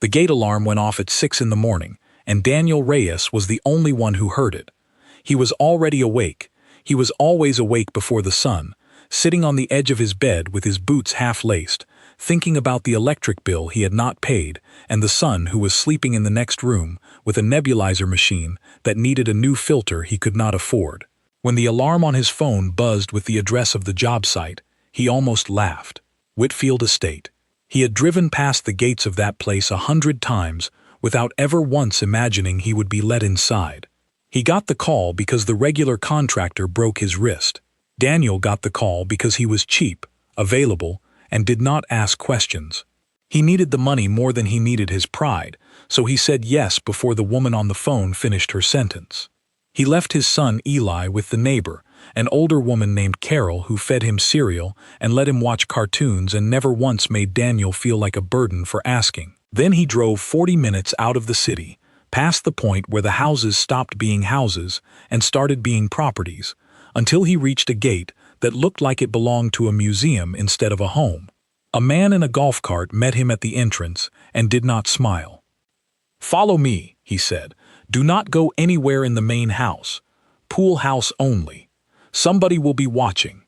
The gate alarm went off at 6 in the morning, and Daniel Reyes was the only one who heard it. He was already awake. He was always awake before the sun, sitting on the edge of his bed with his boots half-laced, thinking about the electric bill he had not paid and the son who was sleeping in the next room with a nebulizer machine that needed a new filter he could not afford. When the alarm on his phone buzzed with the address of the job site, he almost laughed. Whitfield Estate. He had driven past the gates of that place 100 times without ever once imagining he would be let inside. He got the call because the regular contractor broke his wrist. Daniel got the call because he was cheap, available, and did not ask questions. He needed the money more than he needed his pride, so he said yes before the woman on the phone finished her sentence. He left his son Eli with the neighbor, an older woman named Carol who fed him cereal and let him watch cartoons and never once made Daniel feel like a burden for asking. Then he drove 40 minutes out of the city, past the point where the houses stopped being houses and started being properties, until he reached a gate that looked like it belonged to a museum instead of a home. A man in a golf cart met him at the entrance and did not smile. "Follow me," he said. "Do not go anywhere in the main house. Pool house only. Somebody will be watching."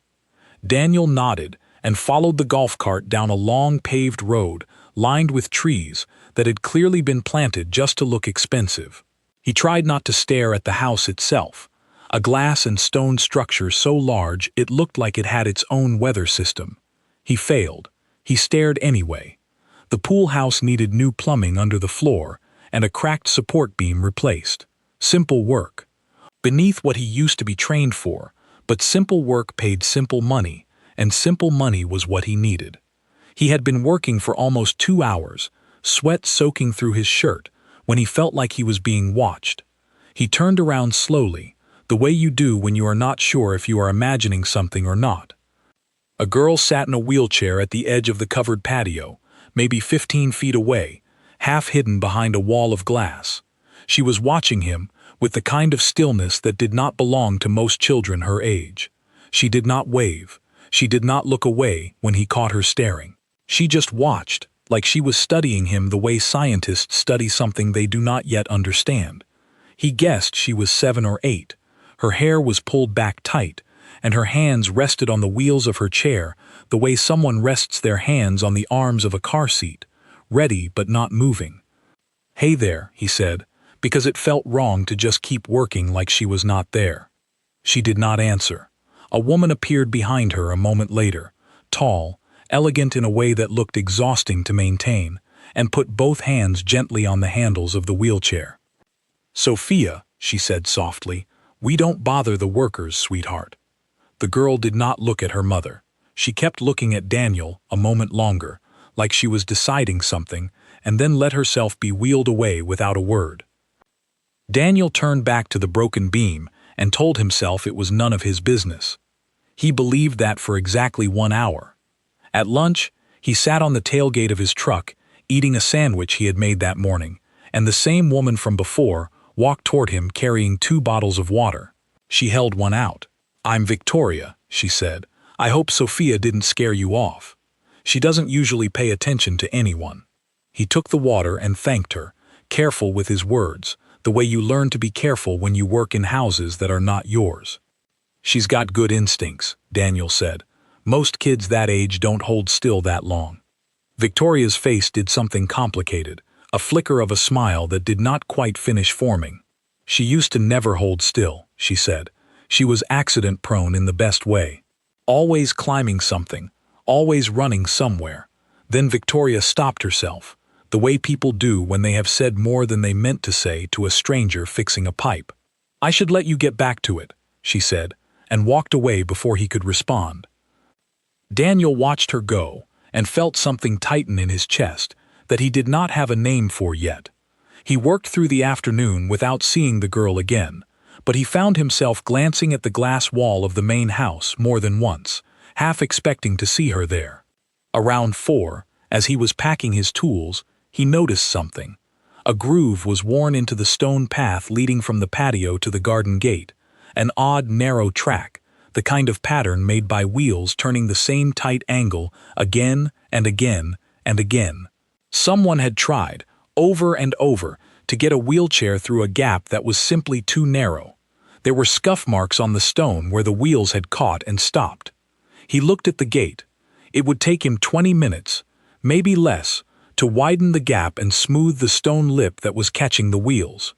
Daniel nodded and followed the golf cart down a long paved road lined with trees that had clearly been planted just to look expensive. He tried not to stare at the house itself, a glass and stone structure so large it looked like it had its own weather system. He failed. He stared anyway. The pool house needed new plumbing under the floor and a cracked support beam replaced. Simple work. Beneath what he used to be trained for, but simple work paid simple money, and simple money was what he needed. He had been working for almost 2 hours, sweat soaking through his shirt, when he felt like he was being watched. He turned around slowly, the way you do when you are not sure if you are imagining something or not. A girl sat in a wheelchair at the edge of the covered patio, maybe 15 feet away, half hidden behind a wall of glass. She was watching him with the kind of stillness that did not belong to most children her age. She did not wave. She did not look away when he caught her staring. She just watched, like she was studying him the way scientists study something they do not yet understand. He guessed she was 7 or 8. Her hair was pulled back tight, and her hands rested on the wheels of her chair the way someone rests their hands on the arms of a car seat, ready but not moving. "Hey there," he said, because it felt wrong to just keep working like she was not there. She did not answer. A woman appeared behind her a moment later, tall, elegant in a way that looked exhausting to maintain, and put both hands gently on the handles of the wheelchair. "Sophia," she said softly, "we don't bother the workers, sweetheart." The girl did not look at her mother. She kept looking at Daniel a moment longer, like she was deciding something, and then let herself be wheeled away without a word. Daniel turned back to the broken beam and told himself it was none of his business. He believed that for exactly 1 hour. At lunch, he sat on the tailgate of his truck, eating a sandwich he had made that morning, and the same woman from before walked toward him carrying 2 bottles of water. She held one out. "I'm Victoria," she said. "I hope Sophia didn't scare you off. She doesn't usually pay attention to anyone." He took the water and thanked her, careful with his words, the way you learn to be careful when you work in houses that are not yours. "She's got good instincts," Daniel said. "Most kids that age don't hold still that long." Victoria's face did something complicated, a flicker of a smile that did not quite finish forming. "She used to never hold still," she said. "She was accident-prone in the best way. Always climbing something, always running somewhere." Then Victoria stopped herself, the way people do when they have said more than they meant to say to a stranger fixing a pipe. "I should let you get back to it," she said, and walked away before he could respond. Daniel watched her go and felt something tighten in his chest that he did not have a name for yet. He worked through the afternoon without seeing the girl again, but he found himself glancing at the glass wall of the main house more than once, half expecting to see her there. Around 4, as he was packing his tools, he noticed something. A groove was worn into the stone path leading from the patio to the garden gate, an odd, narrow track, the kind of pattern made by wheels turning the same tight angle again and again and again. Someone had tried, over and over, to get a wheelchair through a gap that was simply too narrow. There were scuff marks on the stone where the wheels had caught and stopped. He looked at the gate. It would take him 20 minutes, maybe less, to widen the gap and smooth the stone lip that was catching the wheels.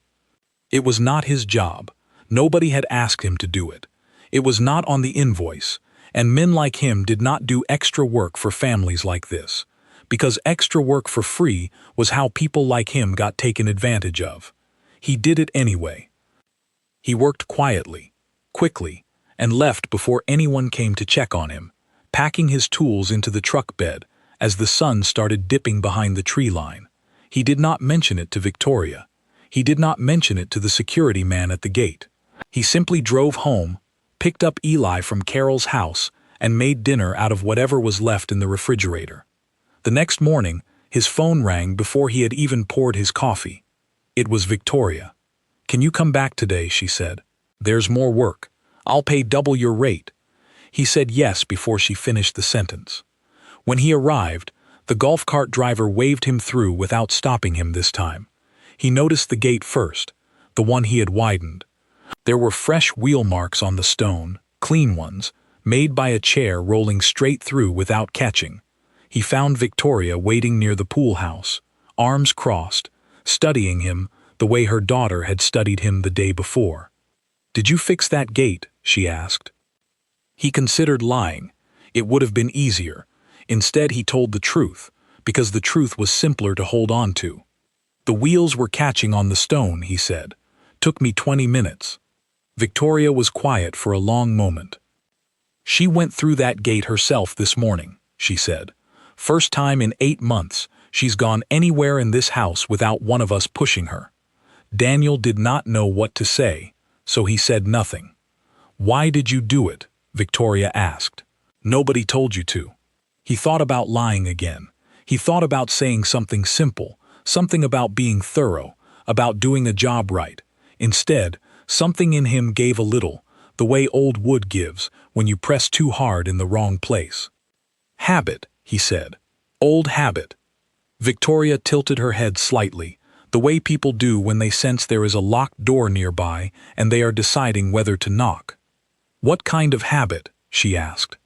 It was not his job. Nobody had asked him to do it. It was not on the invoice, and men like him did not do extra work for families like this, because extra work for free was how people like him got taken advantage of. He did it anyway. He worked quietly, quickly, and left before anyone came to check on him, packing his tools into the truck bed as the sun started dipping behind the tree line. He did not mention it to Victoria. He did not mention it to the security man at the gate. He simply drove home, picked up Eli from Carol's house, and made dinner out of whatever was left in the refrigerator. The next morning, his phone rang before he had even poured his coffee. It was Victoria. "Can you come back today?" she said. "There's more work. I'll pay double your rate." He said yes before she finished the sentence. When he arrived, the golf cart driver waved him through without stopping him this time. He noticed the gate first, the one he had widened. There were fresh wheel marks on the stone, clean ones, made by a chair rolling straight through without catching. He found Victoria waiting near the pool house, arms crossed, studying him the way her daughter had studied him the day before. "Did you fix that gate?" she asked. He considered lying. It would have been easier. Instead, he told the truth, because the truth was simpler to hold on to. "The wheels were catching on the stone," he said. "Took me 20 minutes. Victoria was quiet for a long moment. "She went through that gate herself this morning," she said. "First time in 8 months she's gone anywhere in this house without one of us pushing her." Daniel did not know what to say, so he said nothing. "Why did you do it?" Victoria asked. "Nobody told you to." He thought about lying again. He thought about saying something simple, something about being thorough, about doing a job right. Instead, something in him gave a little, the way old wood gives when you press too hard in the wrong place. "Habit," he said. "Old habit." Victoria tilted her head slightly, the way people do when they sense there is a locked door nearby and they are deciding whether to knock. "What kind of habit?" she asked.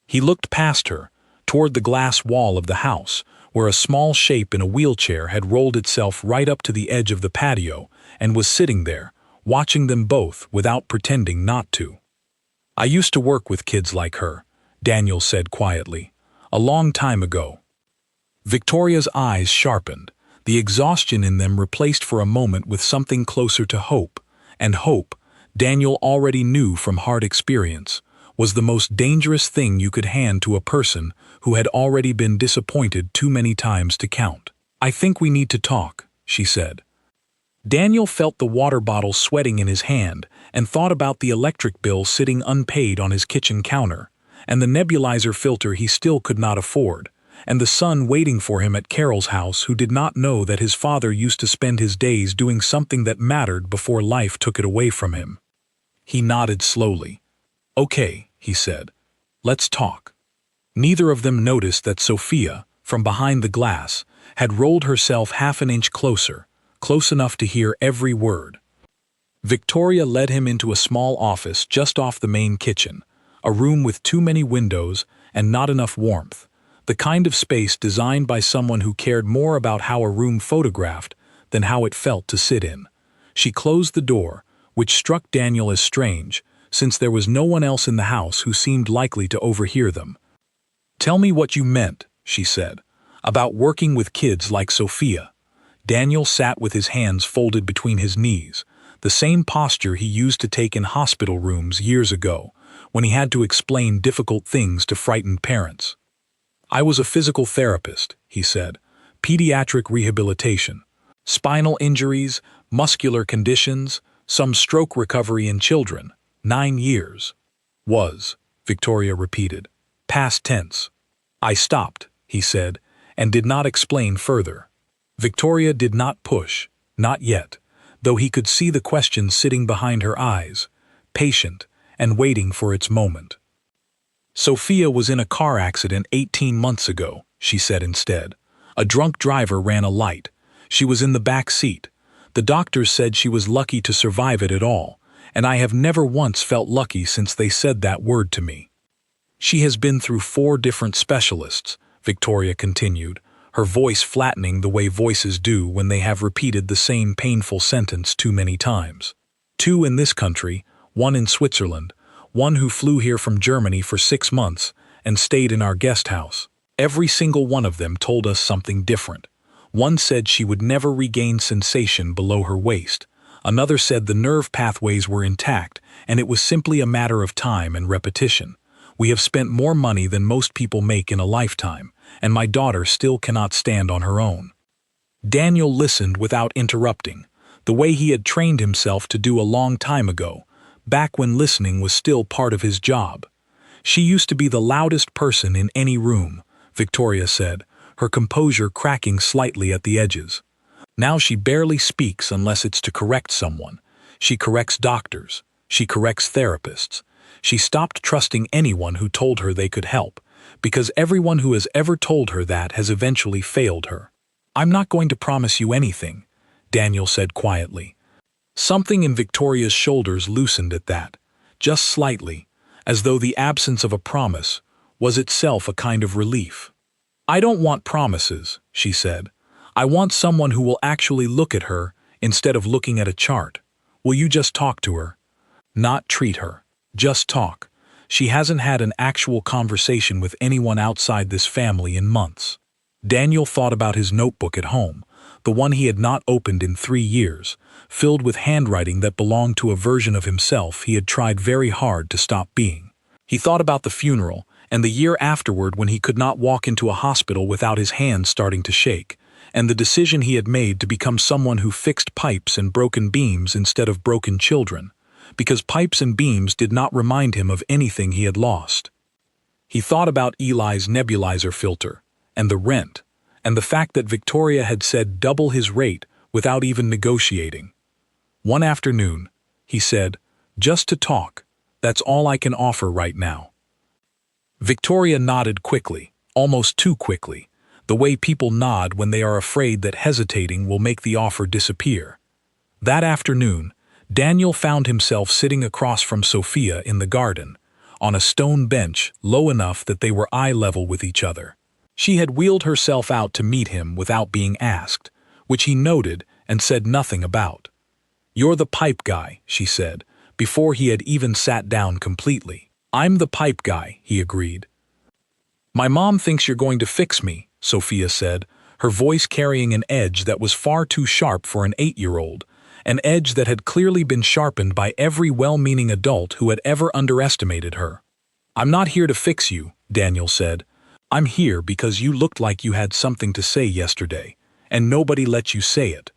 He looked past her, toward the glass wall of the house, where a small shape in a wheelchair had rolled itself right up to the edge of the patio and was sitting there, watching them both without pretending not to. "I used to work with kids like her," Daniel said quietly. "A long time ago." Victoria's eyes sharpened, the exhaustion in them replaced for a moment with something closer to hope, and hope, Daniel already knew from hard experience, was the most dangerous thing you could hand to a person who had already been disappointed too many times to count. "I think we need to talk," she said. Daniel felt the water bottle sweating in his hand and thought about the electric bill sitting unpaid on his kitchen counter, and the nebulizer filter he still could not afford, and the son waiting for him at Carol's house who did not know that his father used to spend his days doing something that mattered before life took it away from him. He nodded slowly. "Okay," he said. "Let's talk." Neither of them noticed that Sophia, from behind the glass, had rolled herself half an inch closer, close enough to hear every word. Victoria led him into a small office just off the main kitchen, a room with too many windows and not enough warmth, the kind of space designed by someone who cared more about how a room photographed than how it felt to sit in. She closed the door, which struck Daniel as strange, since there was no one else in the house who seemed likely to overhear them. "Tell me what you meant," she said, "about working with kids like Sophia." Daniel sat with his hands folded between his knees, the same posture he used to take in hospital rooms years ago, when he had to explain difficult things to frightened parents. "I was a physical therapist," he said, "pediatric rehabilitation, spinal injuries, muscular conditions, some stroke recovery in children, 9 years. Was," Victoria repeated, past tense. "I stopped," he said, and did not explain further. Victoria did not push, not yet, though he could see the question sitting behind her eyes, patient and waiting for its moment. "Sophia was in a car accident 18 months ago," she said instead. "A drunk driver ran a light. She was in the back seat. The doctors said she was lucky to survive it at all, and I have never once felt lucky since they said that word to me. She has been through 4 different specialists, Victoria continued, her voice flattening the way voices do when they have repeated the same painful sentence too many times. 2 in this country, 1 in Switzerland, 1 who flew here from Germany for 6 months and stayed in our guest house. Every single one of them told us something different. One said she would never regain sensation below her waist. Another said the nerve pathways were intact and it was simply a matter of time and repetition. We have spent more money than most people make in a lifetime, and my daughter still cannot stand on her own. Daniel listened without interrupting, the way he had trained himself to do a long time ago, back when listening was still part of his job. She used to be the loudest person in any room, Victoria said, her composure cracking slightly at the edges. Now she barely speaks unless it's to correct someone. She corrects doctors. She corrects therapists. She stopped trusting anyone who told her they could help, because everyone who has ever told her that has eventually failed her. "I'm not going to promise you anything," Daniel said quietly. Something in Victoria's shoulders loosened at that, just slightly, as though the absence of a promise was itself a kind of relief. "I don't want promises," she said. "I want someone who will actually look at her instead of looking at a chart. Will you just talk to her? Not treat her. Just talk. She hasn't had an actual conversation with anyone outside this family in months." Daniel thought about his notebook at home, the one he had not opened in 3 years, filled with handwriting that belonged to a version of himself he had tried very hard to stop being. He thought about the funeral, and the year afterward when he could not walk into a hospital without his hands starting to shake, and the decision he had made to become someone who fixed pipes and broken beams instead of broken children, because pipes and beams did not remind him of anything he had lost. He thought about Eli's nebulizer filter, and the rent, and the fact that Victoria had said double his rate without even negotiating. One afternoon, he said, "Just to talk, that's all I can offer right now." Victoria nodded quickly, almost too quickly, the way people nod when they are afraid that hesitating will make the offer disappear. That afternoon, Daniel found himself sitting across from Sophia in the garden, on a stone bench low enough that they were eye level with each other. She had wheeled herself out to meet him without being asked, which he noted and said nothing about. "You're the pipe guy," she said, before he had even sat down completely. "I'm the pipe guy," he agreed. "My mom thinks you're going to fix me," Sophia said, her voice carrying an edge that was far too sharp for an 8-year-old, an edge that had clearly been sharpened by every well-meaning adult who had ever underestimated her. "I'm not here to fix you," Daniel said. "I'm here because you looked like you had something to say yesterday, and nobody let you say it."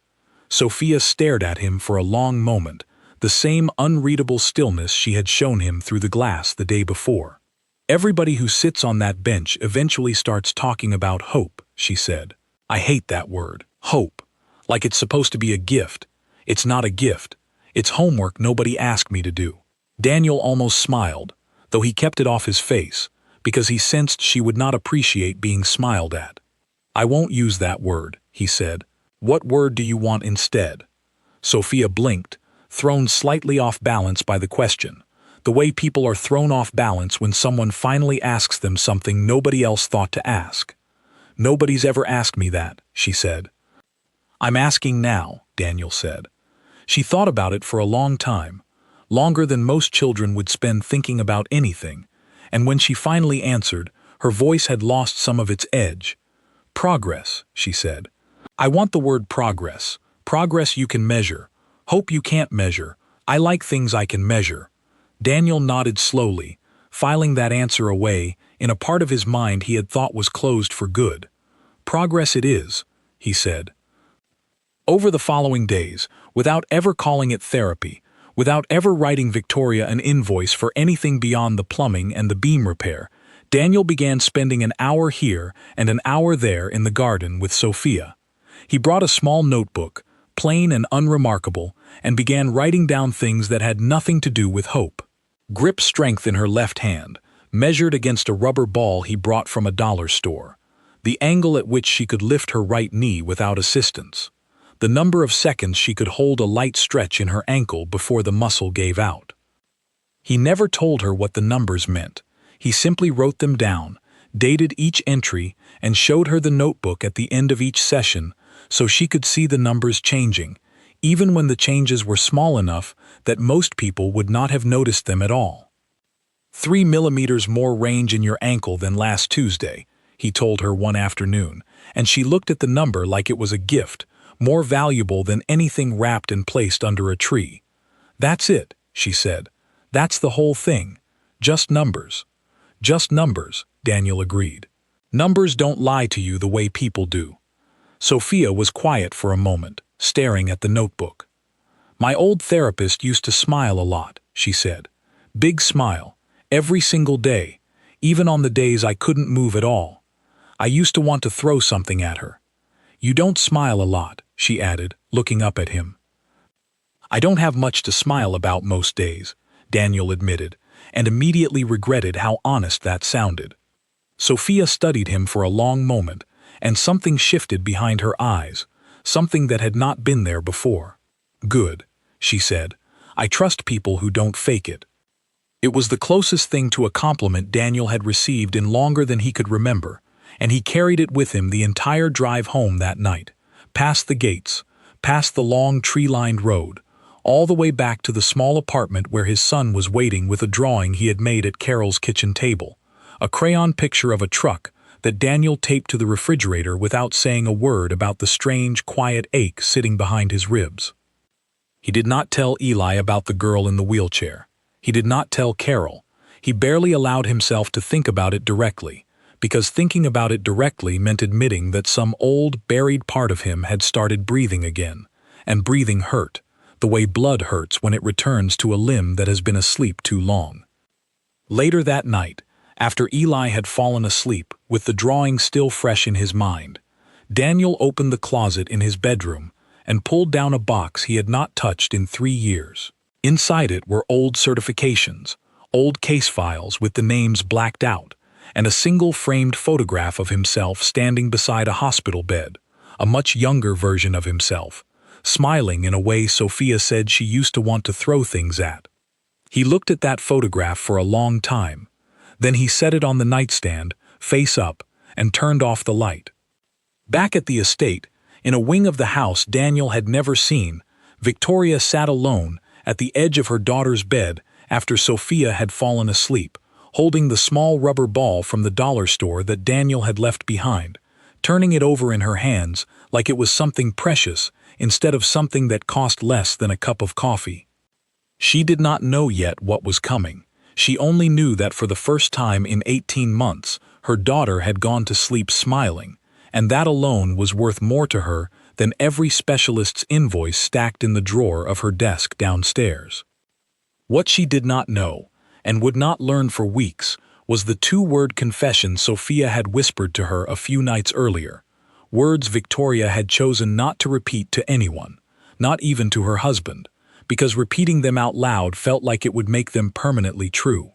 Sophia stared at him for a long moment, the same unreadable stillness she had shown him through the glass the day before. "Everybody who sits on that bench eventually starts talking about hope," she said. "I hate that word, hope, like it's supposed to be a gift. It's not a gift. It's homework nobody asked me to do." Daniel almost smiled, though he kept it off his face, because he sensed she would not appreciate being smiled at. "I won't use that word," he said. "What word do you want instead?" Sophia blinked, thrown slightly off balance by the question, the way people are thrown off balance when someone finally asks them something nobody else thought to ask. "Nobody's ever asked me that," she said. "I'm asking now," Daniel said. She thought about it for a long time, longer than most children would spend thinking about anything, and when she finally answered, her voice had lost some of its edge. "Progress," she said. "I want the word progress. Progress you can measure. Hope you can't measure. I like things I can measure." Daniel nodded slowly, filing that answer away in a part of his mind he had thought was closed for good. "Progress it is," he said. Over the following days, without ever calling it therapy, without ever writing Victoria an invoice for anything beyond the plumbing and the beam repair, Daniel began spending an hour here and an hour there in the garden with Sophia. He brought a small notebook, plain and unremarkable, and began writing down things that had nothing to do with hope. Grip strength in her left hand, measured against a rubber ball he brought from a dollar store. The angle at which she could lift her right knee without assistance. the number of seconds she could hold a light stretch in her ankle before the muscle gave out. He never told her what the numbers meant. He simply wrote them down, dated each entry, and showed her the notebook at the end of each session so she could see the numbers changing, even when the changes were small enough that most people would not have noticed them at all. 3 millimeters more range in your ankle than last Tuesday, he told her one afternoon, and she looked at the number like it was a gift, more valuable than anything wrapped and placed under a tree. That's it, she said. That's the whole thing. Just numbers. Just numbers, Daniel agreed. Numbers don't lie to you the way people do. Sophia was quiet for a moment, staring at the notebook. My old therapist used to smile a lot, she said. Big smile, every single day, even on the days I couldn't move at all. I used to want to throw something at her. You don't smile a lot, she added, looking up at him. I don't have much to smile about most days, Daniel admitted, and immediately regretted how honest that sounded. Sophia studied him for a long moment, and something shifted behind her eyes, something that had not been there before. Good, she said. I trust people who don't fake it. It was the closest thing to a compliment Daniel had received in longer than he could remember, and he carried it with him the entire drive home that night, past the gates, past the long tree-lined road, all the way back to the small apartment where his son was waiting with a drawing he had made at Carol's kitchen table, a crayon picture of a truck that Daniel taped to the refrigerator without saying a word about the strange, quiet ache sitting behind his ribs. He did not tell Eli about the girl in the wheelchair. He did not tell Carol. He barely allowed himself to think about it directly, because thinking about it directly meant admitting that some old, buried part of him had started breathing again, and breathing hurt, the way blood hurts when it returns to a limb that has been asleep too long. Later that night, after Eli had fallen asleep, with the drawing still fresh in his mind, Daniel opened the closet in his bedroom and pulled down a box he had not touched in 3 years. Inside it were old certifications, old case files with the names blacked out, and a single framed photograph of himself standing beside a hospital bed, a much younger version of himself, smiling in a way Sophia said she used to want to throw things at. He looked at that photograph for a long time. Then he set it on the nightstand, face up, and turned off the light. Back at the estate, in a wing of the house Daniel had never seen, Victoria sat alone at the edge of her daughter's bed after Sophia had fallen asleep, holding the small rubber ball from the dollar store that Daniel had left behind, turning it over in her hands like it was something precious instead of something that cost less than a cup of coffee. She did not know yet what was coming. She only knew that for the first time in 18 months, her daughter had gone to sleep smiling, and that alone was worth more to her than every specialist's invoice stacked in the drawer of her desk downstairs. What she did not know, and would not learn for weeks, was the 2-word confession Sophia had whispered to her a few nights earlier, words Victoria had chosen not to repeat to anyone, not even to her husband, because repeating them out loud felt like it would make them permanently true.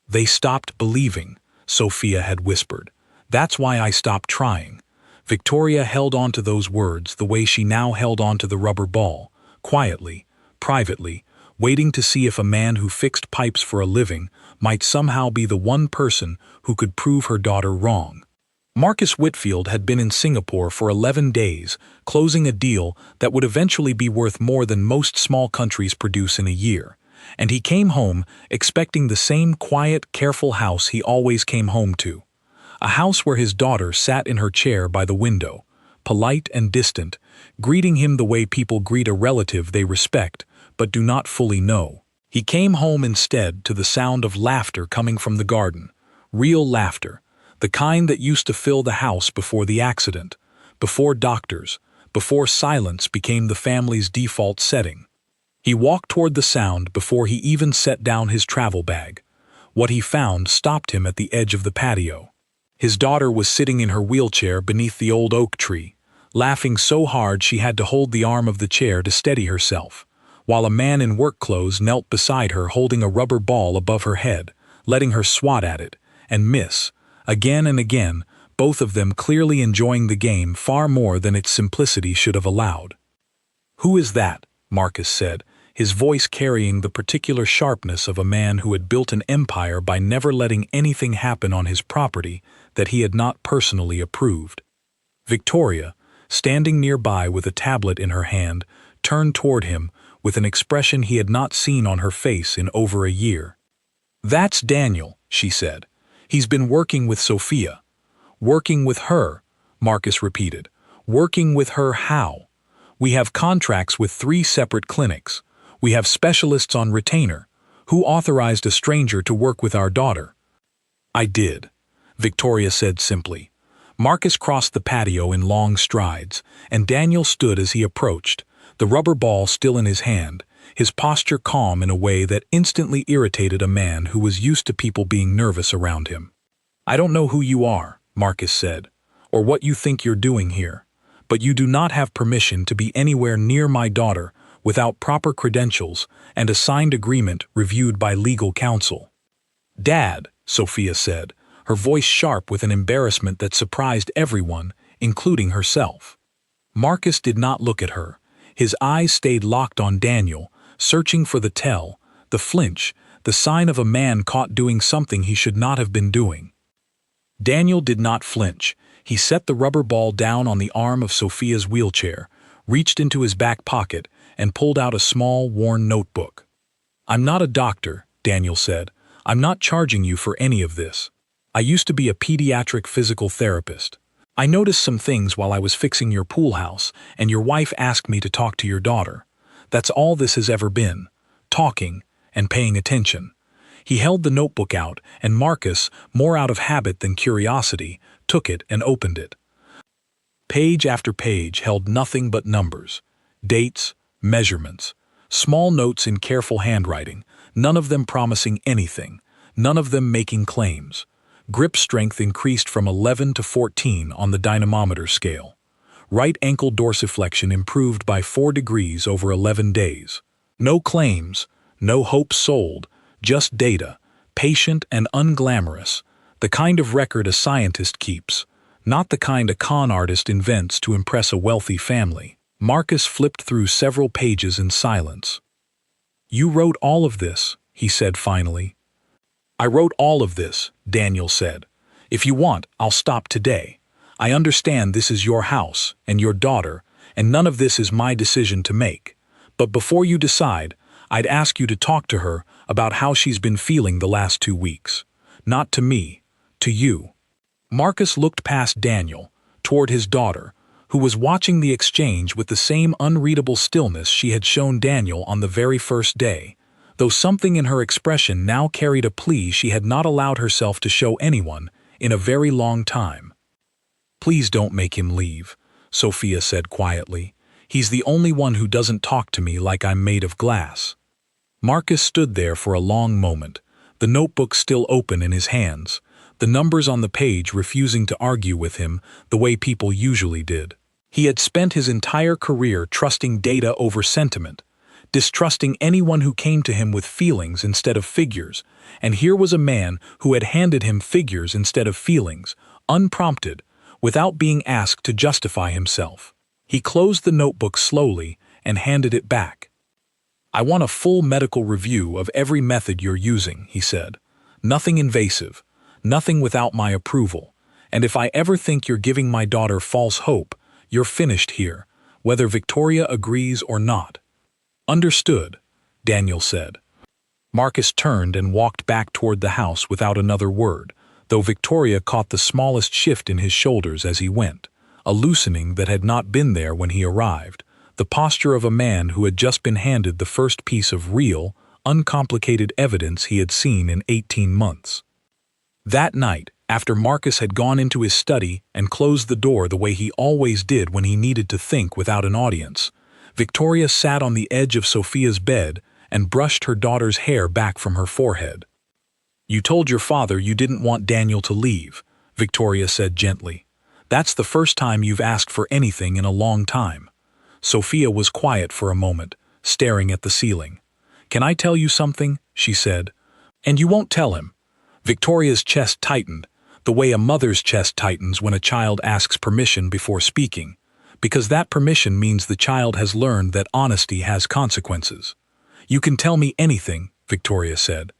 They stopped believing, Sophia had whispered. That's why I stopped trying. Victoria held on to those words the way she now held on to the rubber ball, quietly, privately, waiting to see if a man who fixed pipes for a living might somehow be the one person who could prove her daughter wrong. Marcus Whitfield had been in Singapore for 11 days, closing a deal that would eventually be worth more than most small countries produce in a year, and he came home expecting the same quiet, careful house he always came home to. A house where his daughter sat in her chair by the window, polite and distant, greeting him the way people greet a relative they respect but do not fully know. He came home instead to the sound of laughter coming from the garden, real laughter, the kind that used to fill the house before the accident, before doctors, before silence became the family's default setting. He walked toward the sound before he even set down his travel bag. What he found stopped him at the edge of the patio. His daughter was sitting in her wheelchair beneath the old oak tree, laughing so hard she had to hold the arm of the chair to steady herself, while a man in work clothes knelt beside her holding a rubber ball above her head, letting her swat at it, and miss, again and again, both of them clearly enjoying the game far more than its simplicity should have allowed. "Who is that?" Marcus said, his voice carrying the particular sharpness of a man who had built an empire by never letting anything happen on his property that he had not personally approved. Victoria, standing nearby with a tablet in her hand, turned toward him with an expression he had not seen on her face in over a year. "That's Daniel," she said. "He's been working with Sophia." "Working with her," Marcus repeated. "Working with her how? We have contracts with 3 separate clinics. We have specialists on retainer. Who authorized a stranger to work with our daughter?" "I did," Victoria said simply. Marcus crossed the patio in long strides, and Daniel stood as he approached, the rubber ball still in his hand, his posture calm in a way that instantly irritated a man who was used to people being nervous around him. "I don't know who you are," Marcus said, "or what you think you're doing here, but you do not have permission to be anywhere near my daughter without proper credentials and a signed agreement reviewed by legal counsel." "Dad," Sophia said, her voice sharp with an embarrassment that surprised everyone, including herself. Marcus did not look at her. His eyes stayed locked on Daniel, searching for the tell, the flinch, the sign of a man caught doing something he should not have been doing. Daniel did not flinch. He set the rubber ball down on the arm of Sophia's wheelchair, reached into his back pocket, and pulled out a small, worn notebook. "I'm not a doctor," Daniel said. "I'm not charging you for any of this. I used to be a pediatric physical therapist. I noticed some things while I was fixing your pool house, and your wife asked me to talk to your daughter. That's all this has ever been. Talking and paying attention." He held the notebook out, and Marcus, more out of habit than curiosity, took it and opened it. Page after page held nothing but numbers, dates, measurements, small notes in careful handwriting, none of them promising anything, none of them making claims. Grip strength increased from 11 to 14 on the dynamometer scale. Right ankle dorsiflexion improved by 4 degrees over 11 days. No claims, no hope sold, just data, patient and unglamorous, the kind of record a scientist keeps, not the kind a con artist invents to impress a wealthy family. Marcus flipped through several pages in silence. "You wrote all of this," he said finally. "I wrote all of this," Daniel said. "If you want, I'll stop today. I understand this is your house and your daughter, and none of this is my decision to make. But before you decide, I'd ask you to talk to her about how she's been feeling the last 2 weeks. Not to me, to you." Marcus looked past Daniel, toward his daughter, who was watching the exchange with the same unreadable stillness she had shown Daniel on the very first day, though something in her expression now carried a plea she had not allowed herself to show anyone in a very long time. "Please don't make him leave," Sophia said quietly. "He's the only one who doesn't talk to me like I'm made of glass." Marcus stood there for a long moment, the notebook still open in his hands, the numbers on the page refusing to argue with him the way people usually did. He had spent his entire career trusting data over sentiment, distrusting anyone who came to him with feelings instead of figures, and here was a man who had handed him figures instead of feelings, unprompted, without being asked to justify himself. He closed the notebook slowly and handed it back. "I want a full medical review of every method you're using," he said. "Nothing invasive, nothing without my approval, and if I ever think you're giving my daughter false hope, you're finished here, whether Victoria agrees or not." "Understood," Daniel said. Marcus turned and walked back toward the house without another word, though Victoria caught the smallest shift in his shoulders as he went, a loosening that had not been there when he arrived, the posture of a man who had just been handed the first piece of real, uncomplicated evidence he had seen in 18 months. That night, after Marcus had gone into his study and closed the door the way he always did when he needed to think without an audience, Victoria sat on the edge of Sophia's bed and brushed her daughter's hair back from her forehead. "You told your father you didn't want Daniel to leave," Victoria said gently. "That's the first time you've asked for anything in a long time." Sophia was quiet for a moment, staring at the ceiling. "Can I tell you something?" she said. "And you won't tell him." Victoria's chest tightened, the way a mother's chest tightens when a child asks permission before speaking. because that permission means the child has learned that honesty has consequences. You can tell me anything, Victoria said.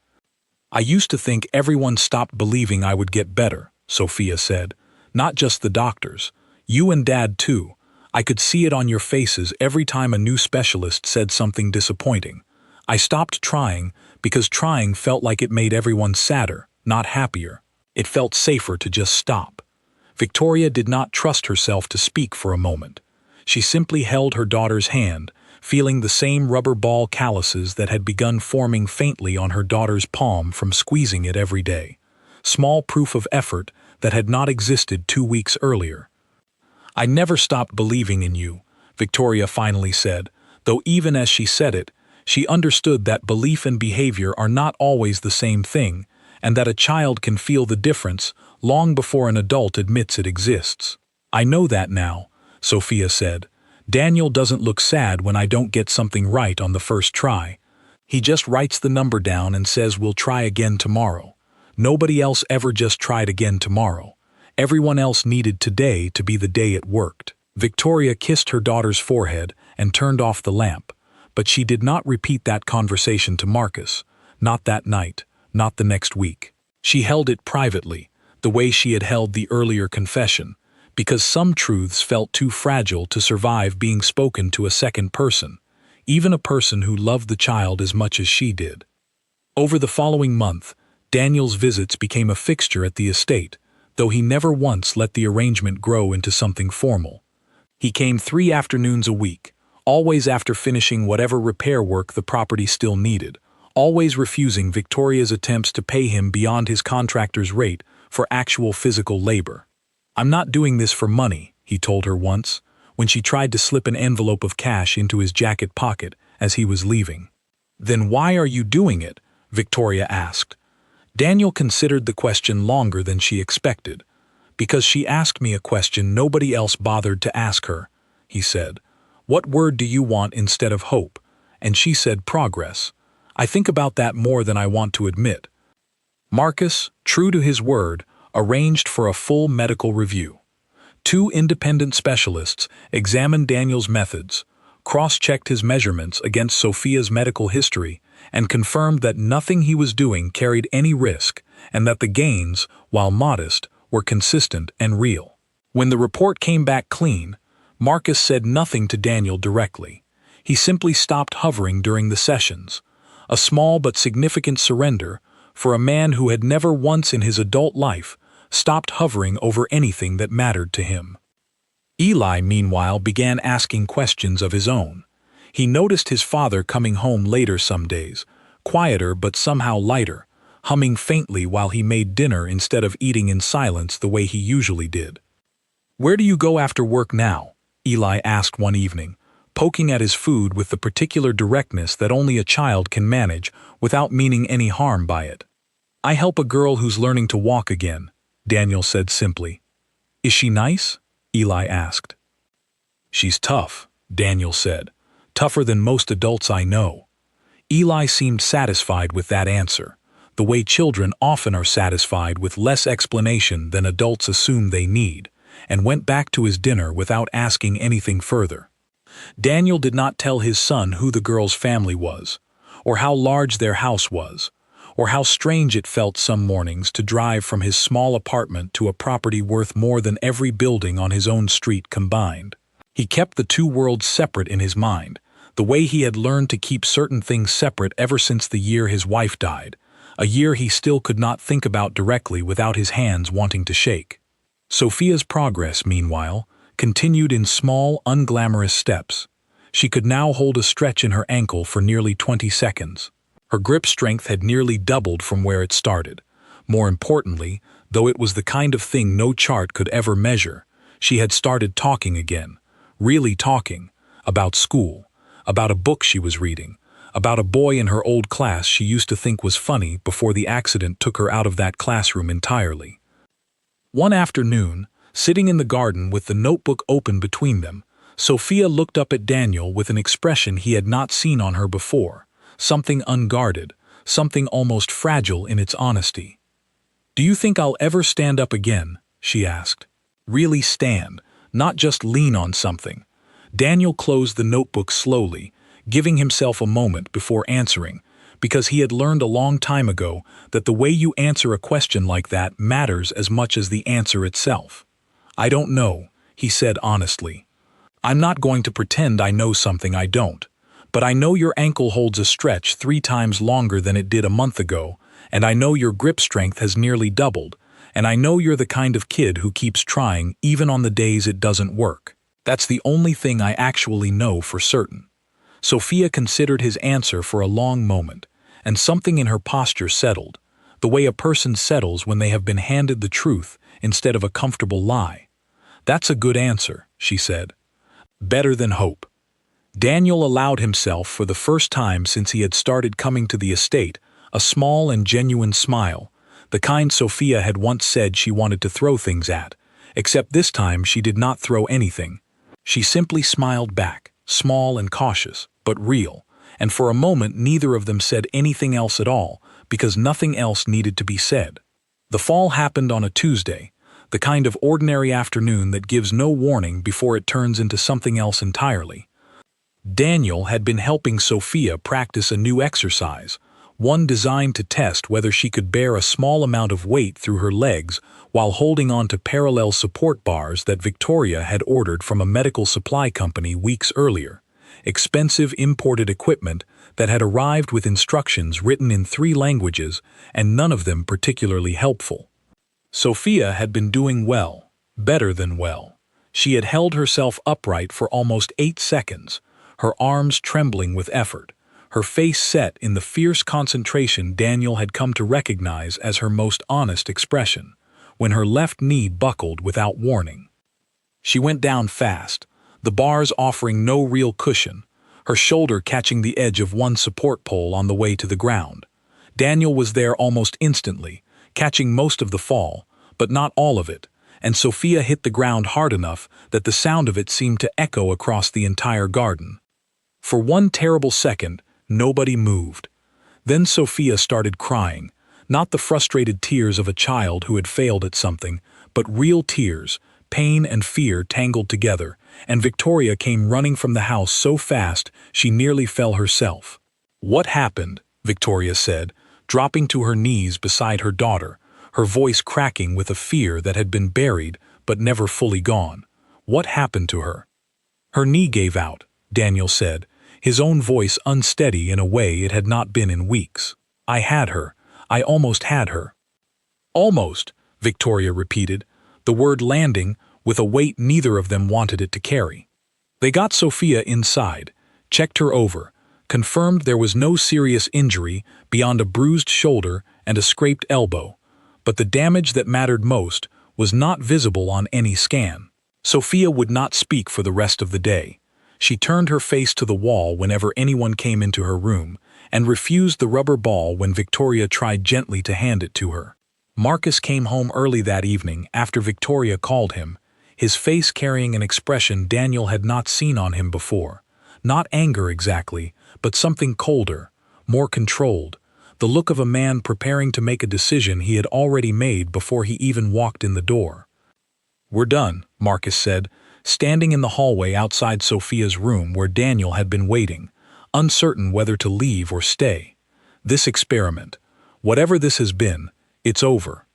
I used to think everyone stopped believing I would get better, Sophia said. Not just the doctors. You and Dad too. I could see it on your faces every time a new specialist said something disappointing. I stopped trying because trying felt like it made everyone sadder, not happier. It felt safer to just stop. Victoria did not trust herself to speak for a moment. She simply held her daughter's hand, feeling the same rubber ball calluses that had begun forming faintly on her daughter's palm from squeezing it every day. Small proof of effort that had not existed 2 weeks earlier. I never stopped believing in you, Victoria finally said, though even as she said it, she understood that belief and behavior are not always the same thing, and that a child can feel the difference long before an adult admits it exists. I know that now, Sophia said. Daniel doesn't look sad when I don't get something right on the first try. He just writes the number down and says we'll try again tomorrow. Nobody else ever just tried again tomorrow. Everyone else needed today to be the day it worked. Victoria kissed her daughter's forehead and turned off the lamp, but she did not repeat that conversation to Marcus. Not that night, not the next week. She held it privately, the way she had held the earlier confession, because some truths felt too fragile to survive being spoken to a second person, even a person who loved the child as much as she did. Over the following month, Daniel's visits became a fixture at the estate, though he never once let the arrangement grow into something formal. He came 3 afternoons a week, always after finishing whatever repair work the property still needed, always refusing Victoria's attempts to pay him beyond his contractor's rate for actual physical labor. I'm not doing this for money, he told her once, when she tried to slip an envelope of cash into his jacket pocket as he was leaving. Then why are you doing it? Victoria asked. Daniel considered the question longer than she expected. Because she asked me a question nobody else bothered to ask her, he said. What word do you want instead of hope? And she said progress. I think about that more than I want to admit. Marcus, true to his word, arranged for a full medical review. 2 independent specialists examined Daniel's methods, cross-checked his measurements against Sophia's medical history, and confirmed that nothing he was doing carried any risk, and that the gains, while modest, were consistent and real. When the report came back clean, Marcus said nothing to Daniel directly. He simply stopped hovering during the sessions, a small but significant surrender for a man who had never once in his adult life stopped hovering over anything that mattered to him. Eli, meanwhile, began asking questions of his own. He noticed his father coming home later some days, quieter but somehow lighter, humming faintly while he made dinner instead of eating in silence the way he usually did. Where do you go after work now? Eli asked one evening, poking at his food with the particular directness that only a child can manage without meaning any harm by it. I help a girl who's learning to walk again, Daniel said simply. Is she nice? Eli asked. She's tough, Daniel said. Tougher than most adults I know. Eli seemed satisfied with that answer, the way children often are satisfied with less explanation than adults assume they need, and went back to his dinner without asking anything further. Daniel did not tell his son who the girl's family was, or how large their house was, or how strange it felt some mornings to drive from his small apartment to a property worth more than every building on his own street combined. He kept the 2 worlds separate in his mind, the way he had learned to keep certain things separate ever since the year his wife died, a year he still could not think about directly without his hands wanting to shake. Sophia's progress, meanwhile, continued in small, unglamorous steps. She could now hold a stretch in her ankle for nearly 20 seconds. Her grip strength had nearly doubled from where it started. More importantly, though it was the kind of thing no chart could ever measure, she had started talking again, really talking, about school, about a book she was reading, about a boy in her old class she used to think was funny before the accident took her out of that classroom entirely. One afternoon, sitting in the garden with the notebook open between them, Sophia looked up at Daniel with an expression he had not seen on her before, something unguarded, something almost fragile in its honesty. Do you think I'll ever stand up again? She asked. Really stand, not just lean on something. Daniel closed the notebook slowly, giving himself a moment before answering, because he had learned a long time ago that the way you answer a question like that matters as much as the answer itself. "I don't know," he said honestly. "I'm not going to pretend I know something I don't. But I know your ankle holds a stretch 3 times longer than it did a month ago, and I know your grip strength has nearly doubled, and I know you're the kind of kid who keeps trying even on the days it doesn't work. That's the only thing I actually know for certain." Sophia considered his answer for a long moment, and something in her posture settled, the way a person settles when they have been handed the truth instead of a comfortable lie. "That's a good answer," she said. "Better than hope." Daniel allowed himself, for the first time since he had started coming to the estate, a small and genuine smile, the kind Sophia had once said she wanted to throw things at, except this time she did not throw anything. She simply smiled back, small and cautious, but real, and for a moment neither of them said anything else at all, because nothing else needed to be said. The fall happened on a Tuesday, the kind of ordinary afternoon that gives no warning before it turns into something else entirely. Daniel had been helping Sophia practice a new exercise, one designed to test whether she could bear a small amount of weight through her legs while holding on to parallel support bars that Victoria had ordered from a medical supply company weeks earlier, expensive imported equipment that had arrived with instructions written in 3 languages and none of them particularly helpful. Sophia had been doing well, better than well. She had held herself upright for almost 8 seconds, her arms trembling with effort, her face set in the fierce concentration Daniel had come to recognize as her most honest expression, when her left knee buckled without warning. She went down fast, the bars offering no real cushion, her shoulder catching the edge of one support pole on the way to the ground. Daniel was there almost instantly, catching most of the fall, but not all of it, and Sophia hit the ground hard enough that the sound of it seemed to echo across the entire garden. For one terrible second, nobody moved. Then Sophia started crying, not the frustrated tears of a child who had failed at something, but real tears, pain and fear tangled together, and Victoria came running from the house so fast she nearly fell herself. "What happened?" Victoria said, dropping to her knees beside her daughter, her voice cracking with a fear that had been buried but never fully gone. "What happened to her?" "Her knee gave out," Daniel said, his own voice unsteady in a way it had not been in weeks. "I had her. I almost had her." "Almost," Victoria repeated, the word landing with a weight neither of them wanted it to carry. They got Sophia inside, checked her over, confirmed there was no serious injury beyond a bruised shoulder and a scraped elbow, but the damage that mattered most was not visible on any scan. Sophia would not speak for the rest of the day. She turned her face to the wall whenever anyone came into her room, and refused the rubber ball when Victoria tried gently to hand it to her. Marcus came home early that evening after Victoria called him, his face carrying an expression Daniel had not seen on him before. Not anger exactly, but something colder, more controlled, the look of a man preparing to make a decision he had already made before he even walked in the door. "We're done," Marcus said, standing in the hallway outside Sophia's room where Daniel had been waiting, uncertain whether to leave or stay. "This experiment, whatever this has been, it's over."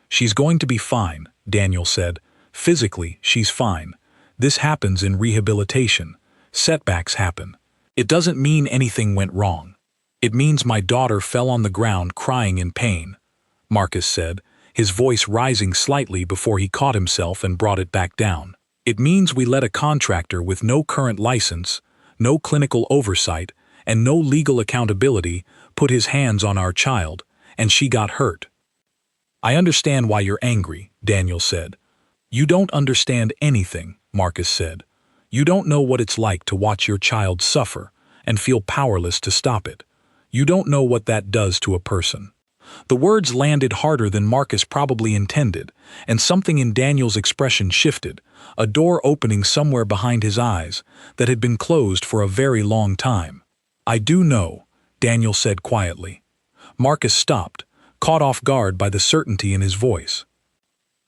"She's going to be fine," Daniel said. "Physically, she's fine. This happens in rehabilitation. Setbacks happen. It doesn't mean anything went wrong. It means my daughter fell on the ground crying in pain," Marcus said, his voice rising slightly before he caught himself and brought it back down. "It means we let a contractor with no current license, no clinical oversight, and no legal accountability put his hands on our child, and she got hurt." "I understand why you're angry," Daniel said. "You don't understand anything," Marcus said. "You don't know what it's like to watch your child suffer and feel powerless to stop it. You don't know what that does to a person." The words landed harder than Marcus probably intended, and something in Daniel's expression shifted, a door opening somewhere behind his eyes that had been closed for a very long time. "I do know," Daniel said quietly. Marcus stopped, caught off guard by the certainty in his voice.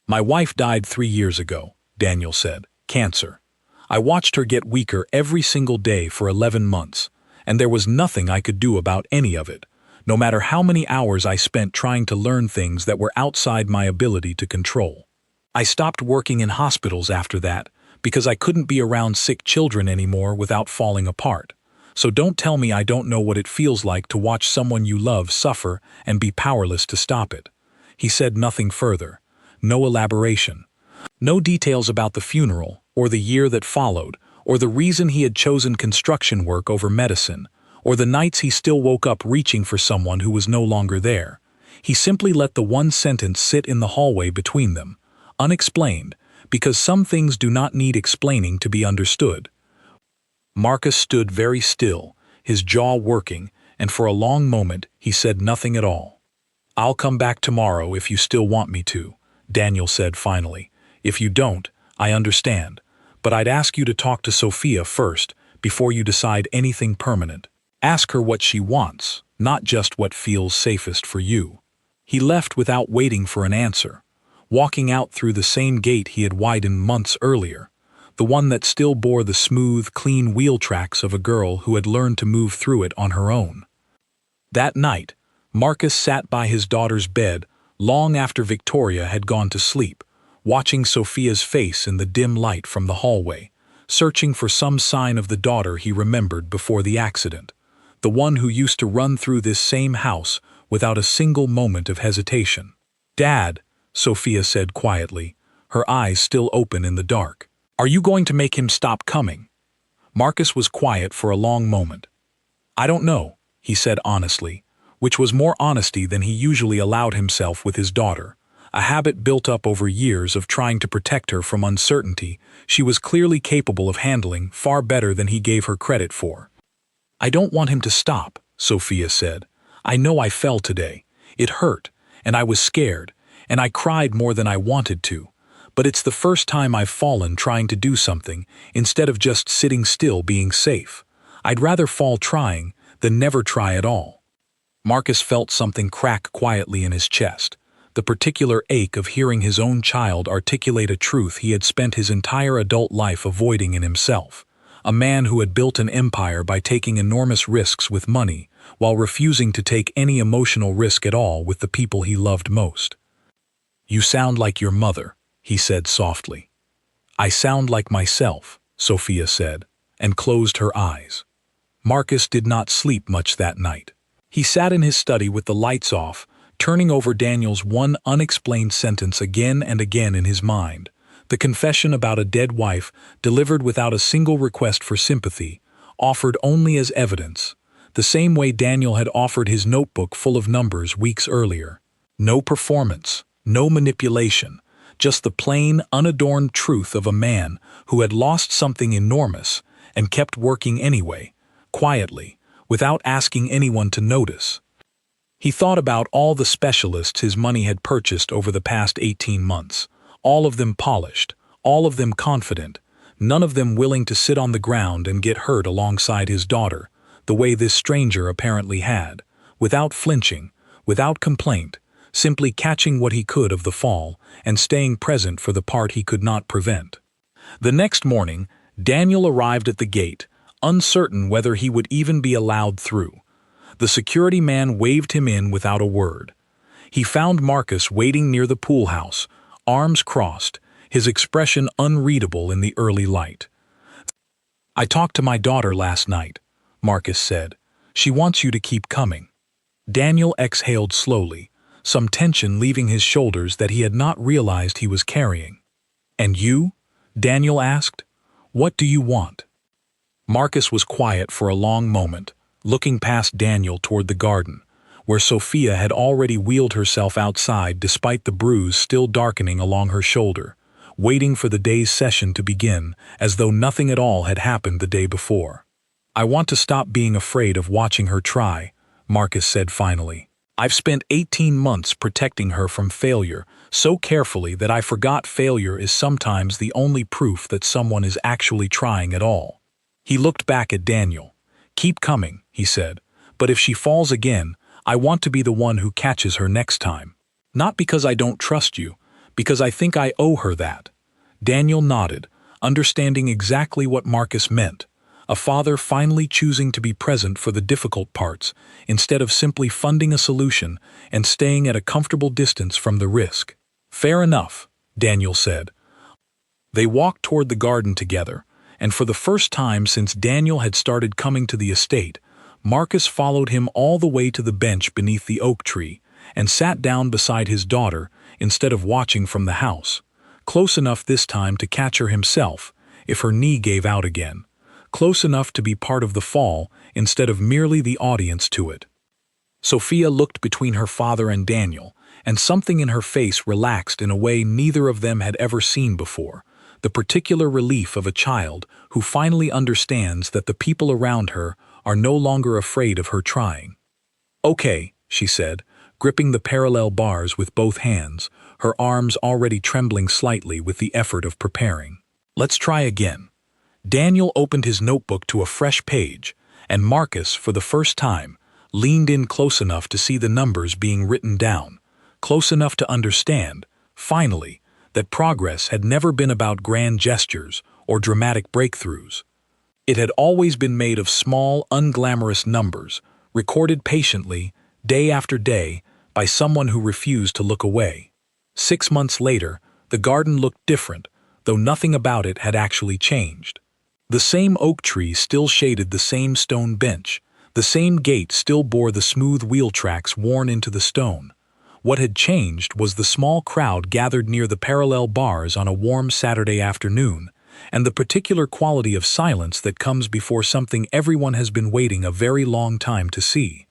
"My wife died 3 years ago," Daniel said. Cancer. I watched her get weaker every single day for 11 months, and there was nothing I could do about any of it, no matter how many hours I spent trying to learn things that were outside my ability to control. I stopped working in hospitals after that because I couldn't be around sick children anymore without falling apart. So don't tell me I don't know what it feels like to watch someone you love suffer and be powerless to stop it. He said nothing further. No elaboration. No details about the funeral, or the year that followed, or the reason he had chosen construction work over medicine, or the nights he still woke up reaching for someone who was no longer there. He simply let the one sentence sit in the hallway between them, unexplained, because some things do not need explaining to be understood. Marcus stood very still, his jaw working, and for a long moment he said nothing at all. "I'll come back tomorrow if you still want me to," Daniel said finally. "If you don't, I understand, but I'd ask you to talk to Sophia first before you decide anything permanent. Ask her what she wants, not just what feels safest for you." He left without waiting for an answer, walking out through the same gate he had widened months earlier, the one that still bore the smooth, clean wheel tracks of a girl who had learned to move through it on her own. That night, Marcus sat by his daughter's bed long after Victoria had gone to sleep, watching Sophia's face in the dim light from the hallway, searching for some sign of the daughter he remembered before the accident, the one who used to run through this same house without a single moment of hesitation. "Dad," Sophia said quietly, her eyes still open in the dark. "Are you going to make him stop coming?" Marcus was quiet for a long moment. "I don't know," he said honestly, which was more honesty than he usually allowed himself with his daughter, a habit built up over years of trying to protect her from uncertainty she was clearly capable of handling far better than he gave her credit for. "I don't want him to stop," Sophia said. "I know I fell today. It hurt, and I was scared, and I cried more than I wanted to. But it's the first time I've fallen trying to do something instead of just sitting still being safe. I'd rather fall trying than never try at all." Marcus felt something crack quietly in his chest, the particular ache of hearing his own child articulate a truth he had spent his entire adult life avoiding in himself, a man who had built an empire by taking enormous risks with money while refusing to take any emotional risk at all with the people he loved most. "You sound like your mother," he said softly. "I sound like myself," Sophia said, and closed her eyes. Marcus did not sleep much that night. He sat in his study with the lights off, turning over Daniel's one unexplained sentence again and again in his mind, the confession about a dead wife delivered without a single request for sympathy, offered only as evidence, the same way Daniel had offered his notebook full of numbers weeks earlier. No performance, no manipulation, just the plain, unadorned truth of a man who had lost something enormous and kept working anyway, quietly, without asking anyone to notice. He thought about all the specialists his money had purchased over the past 18 months, all of them polished, all of them confident, none of them willing to sit on the ground and get hurt alongside his daughter, the way this stranger apparently had, without flinching, without complaint, simply catching what he could of the fall and staying present for the part he could not prevent. The next morning, Daniel arrived at the gate, uncertain whether he would even be allowed through. The security man waved him in without a word. He found Marcus waiting near the pool house, arms crossed, his expression unreadable in the early light. "I talked to my daughter last night," Marcus said. "She wants you to keep coming." Daniel exhaled slowly, some tension leaving his shoulders that he had not realized he was carrying. "And you?" Daniel asked. "What do you want?" Marcus was quiet for a long moment, looking past Daniel toward the garden, where Sophia had already wheeled herself outside despite the bruise still darkening along her shoulder, waiting for the day's session to begin as though nothing at all had happened the day before. "I want to stop being afraid of watching her try," Marcus said finally. "I've spent 18 months protecting her from failure so carefully that I forgot failure is sometimes the only proof that someone is actually trying at all." He looked back at Daniel. "Keep coming," he said, "but if she falls again, I want to be the one who catches her next time. Not because I don't trust you, because I think I owe her that." Daniel nodded, understanding exactly what Marcus meant. A father finally choosing to be present for the difficult parts, instead of simply funding a solution and staying at a comfortable distance from the risk. "Fair enough," Daniel said. They walked toward the garden together, and for the first time since Daniel had started coming to the estate, Marcus followed him all the way to the bench beneath the oak tree and sat down beside his daughter instead of watching from the house, close enough this time to catch her himself if her knee gave out again, close enough to be part of the fall instead of merely the audience to it. Sophia looked between her father and Daniel, and something in her face relaxed in a way neither of them had ever seen before, the particular relief of a child who finally understands that the people around her are no longer afraid of her trying. "Okay," she said, gripping the parallel bars with both hands, her arms already trembling slightly with the effort of preparing. "Let's try again." Daniel opened his notebook to a fresh page, and Marcus, for the first time, leaned in close enough to see the numbers being written down, close enough to understand, finally, that progress had never been about grand gestures or dramatic breakthroughs. It had always been made of small, unglamorous numbers, recorded patiently, day after day, by someone who refused to look away. 6 months later, the garden looked different, though nothing about it had actually changed. The same oak tree still shaded the same stone bench, the same gate still bore the smooth wheel tracks worn into the stone. What had changed was the small crowd gathered near the parallel bars on a warm Saturday afternoon, and the particular quality of silence that comes before something everyone has been waiting a very long time to see.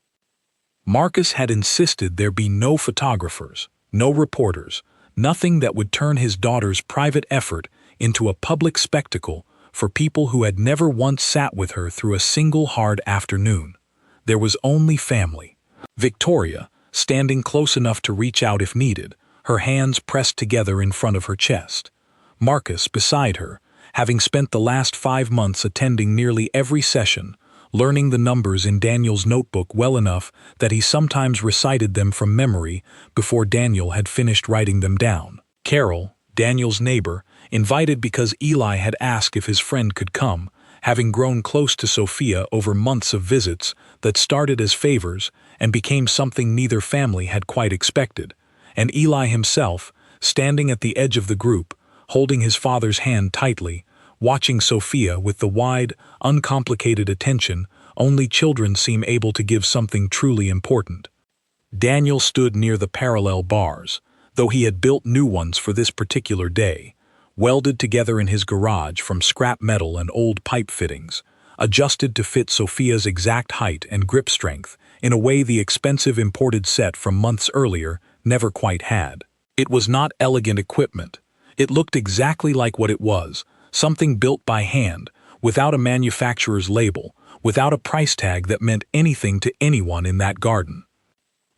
Marcus had insisted there be no photographers, no reporters, nothing that would turn his daughter's private effort into a public spectacle for people who had never once sat with her through a single hard afternoon. There was only family. Victoria, standing close enough to reach out if needed, her hands pressed together in front of her chest. Marcus beside her, having spent the last 5 months attending nearly every session, learning the numbers in Daniel's notebook well enough that he sometimes recited them from memory before Daniel had finished writing them down. Carol, Daniel's neighbor, invited because Eli had asked if his friend could come, having grown close to Sophia over months of visits that started as favors and became something neither family had quite expected, and Eli himself, standing at the edge of the group, holding his father's hand tightly, watching Sophia with the wide, uncomplicated attention only children seem able to give something truly important. Daniel stood near the parallel bars, though he had built new ones for this particular day, welded together in his garage from scrap metal and old pipe fittings, adjusted to fit Sophia's exact height and grip strength in a way the expensive imported set from months earlier never quite had. It was not elegant equipment. It looked exactly like what it was, something built by hand, without a manufacturer's label, without a price tag that meant anything to anyone in that garden.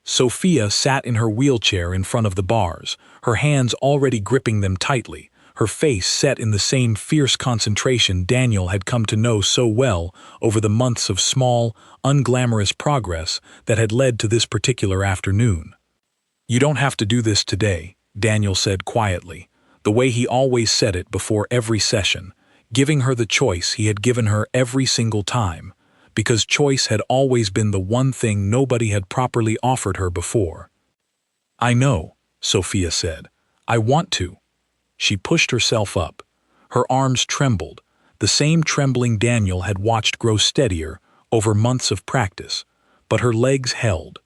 Sophia sat in her wheelchair in front of the bars, her hands already gripping them tightly, her face set in the same fierce concentration Daniel had come to know so well over the months of small, unglamorous progress that had led to this particular afternoon. "You don't have to do this today," Daniel said quietly, the way he always said it before every session, giving her the choice he had given her every single time, because choice had always been the one thing nobody had properly offered her before. "I know," Sophia said. "I want to." She pushed herself up. Her arms trembled, the same trembling Daniel had watched grow steadier over months of practice, but her legs held,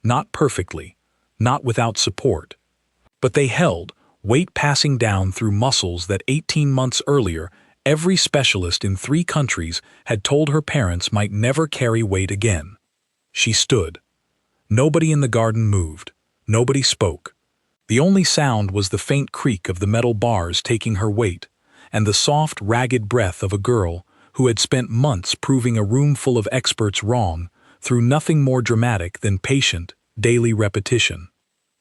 not perfectly, not without support. But they held, weight passing down through muscles that 18 months earlier every specialist in 3 countries had told her parents might never carry weight again. She stood. Nobody in the garden moved. Nobody spoke. The only sound was the faint creak of the metal bars taking her weight, and the soft, ragged breath of a girl who had spent months proving a room full of experts wrong through nothing more dramatic than patient, daily repetition.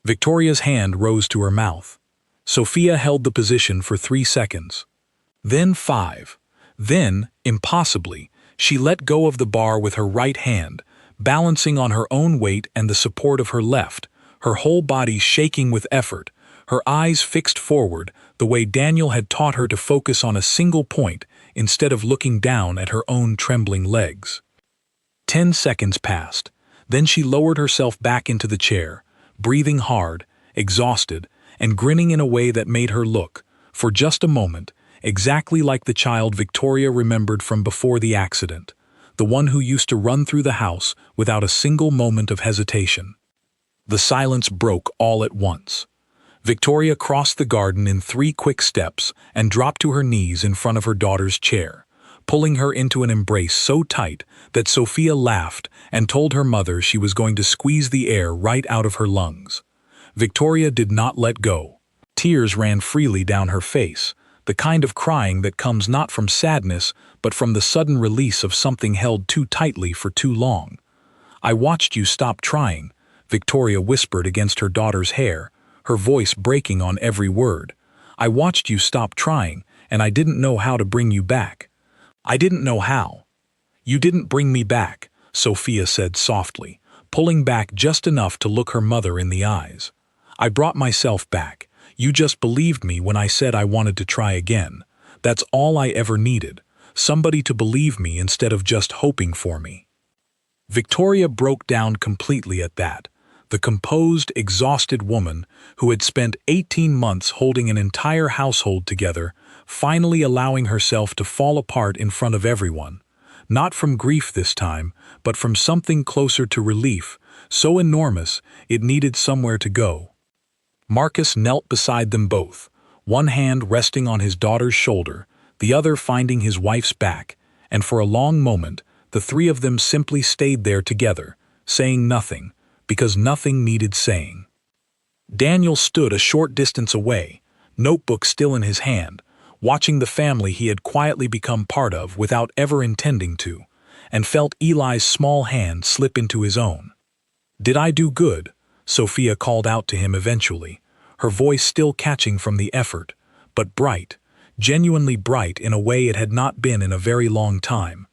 Victoria's hand rose to her mouth. Sophia held the position for 3 seconds. Then 5. Then, impossibly, she let go of the bar with her right hand, balancing on her own weight and the support of her left, her whole body shaking with effort, her eyes fixed forward, the way Daniel had taught her to focus on a single point instead of looking down at her own trembling legs. 10 seconds passed. Then she lowered herself back into the chair, breathing hard, exhausted, and grinning in a way that made her look, for just a moment, exactly like the child Victoria remembered from before the accident, the one who used to run through the house without a single moment of hesitation. The silence broke all at once. Victoria crossed the garden in 3 quick steps and dropped to her knees in front of her daughter's chair, pulling her into an embrace so tight that Sophia laughed and told her mother she was going to squeeze the air right out of her lungs. Victoria did not let go. Tears ran freely down her face, the kind of crying that comes not from sadness but from the sudden release of something held too tightly for too long. "I watched you stop trying," Victoria whispered against her daughter's hair, her voice breaking on every word. "I watched you stop trying, and I didn't know how to bring you back. I didn't know how." "You didn't bring me back," Sophia said softly, pulling back just enough to look her mother in the eyes. "I brought myself back. You just believed me when I said I wanted to try again. That's all I ever needed, somebody to believe me instead of just hoping for me." Victoria broke down completely at that. The composed, exhausted woman who had spent 18 months holding an entire household together, finally allowing herself to fall apart in front of everyone. Not from grief this time, but from something closer to relief, so enormous it needed somewhere to go. Marcus knelt beside them both, one hand resting on his daughter's shoulder, the other finding his wife's back, and for a long moment the 3 of them simply stayed there together, saying nothing, because nothing needed saying. Daniel stood a short distance away, notebook still in his hand, watching the family he had quietly become part of without ever intending to, and felt Eli's small hand slip into his own. "Did I do good?" Sophia called out to him eventually, her voice still catching from the effort, but bright, genuinely bright in a way it had not been in a very long time.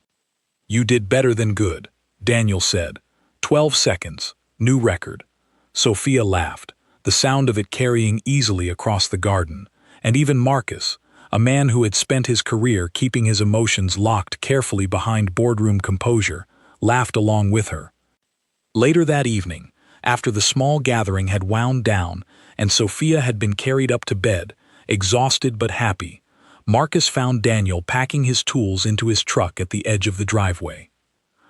"You did better than good," Daniel said. 12 seconds, new record. Sophia laughed, the sound of it carrying easily across the garden, and even Marcus, a man who had spent his career keeping his emotions locked carefully behind boardroom composure, laughed along with her. Later that evening, after the small gathering had wound down and Sophia had been carried up to bed, exhausted but happy, Marcus found Daniel packing his tools into his truck at the edge of the driveway.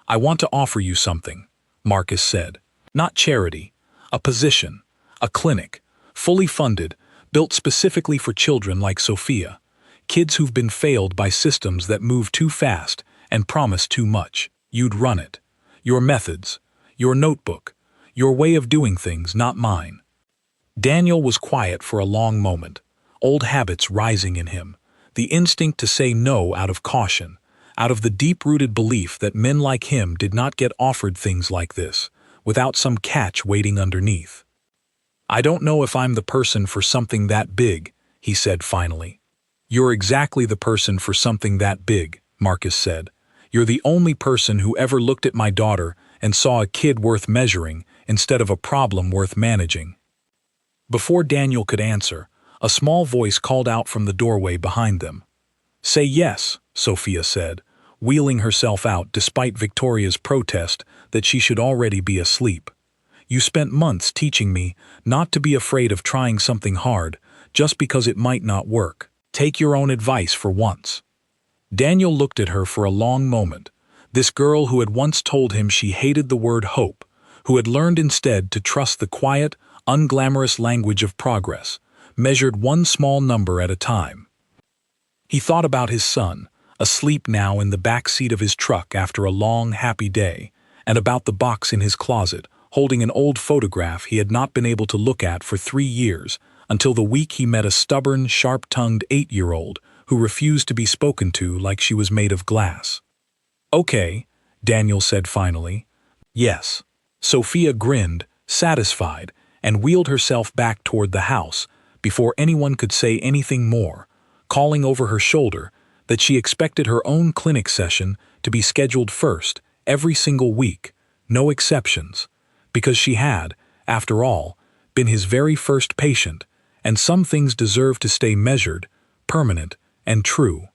"I want to offer you something," Marcus said. "Not charity, a position, a clinic, fully funded, built specifically for children like Sophia, kids who've been failed by systems that move too fast and promise too much. You'd run it. Your methods, your notebook, your way of doing things, not mine." Daniel was quiet for a long moment, old habits rising in him, the instinct to say no out of caution, out of the deep-rooted belief that men like him did not get offered things like this, without some catch waiting underneath. "I don't know if I'm the person for something that big," he said finally. "You're exactly the person for something that big," Marcus said. "You're the only person who ever looked at my daughter and saw a kid worth measuring instead of a problem worth managing." Before Daniel could answer, a small voice called out from the doorway behind them. "Say yes," Sophia said, wheeling herself out despite Victoria's protest that she should already be asleep. "You spent months teaching me not to be afraid of trying something hard just because it might not work. Take your own advice for once." Daniel looked at her for a long moment, this girl who had once told him she hated the word hope, who had learned instead to trust the quiet, unglamorous language of progress, measured one small number at a time. He thought about his son, asleep now in the back seat of his truck after a long, happy day, and about the box in his closet, holding an old photograph he had not been able to look at for 3 years, until the week he met a stubborn, sharp-tongued 8-year-old who refused to be spoken to like she was made of glass. "Okay," Daniel said finally. "Yes." Sophia grinned, satisfied, and wheeled herself back toward the house before anyone could say anything more, calling over her shoulder that she expected her own clinic session to be scheduled first every single week, no exceptions, because she had, after all, been his very first patient, and some things deserve to stay measured, permanent, and true.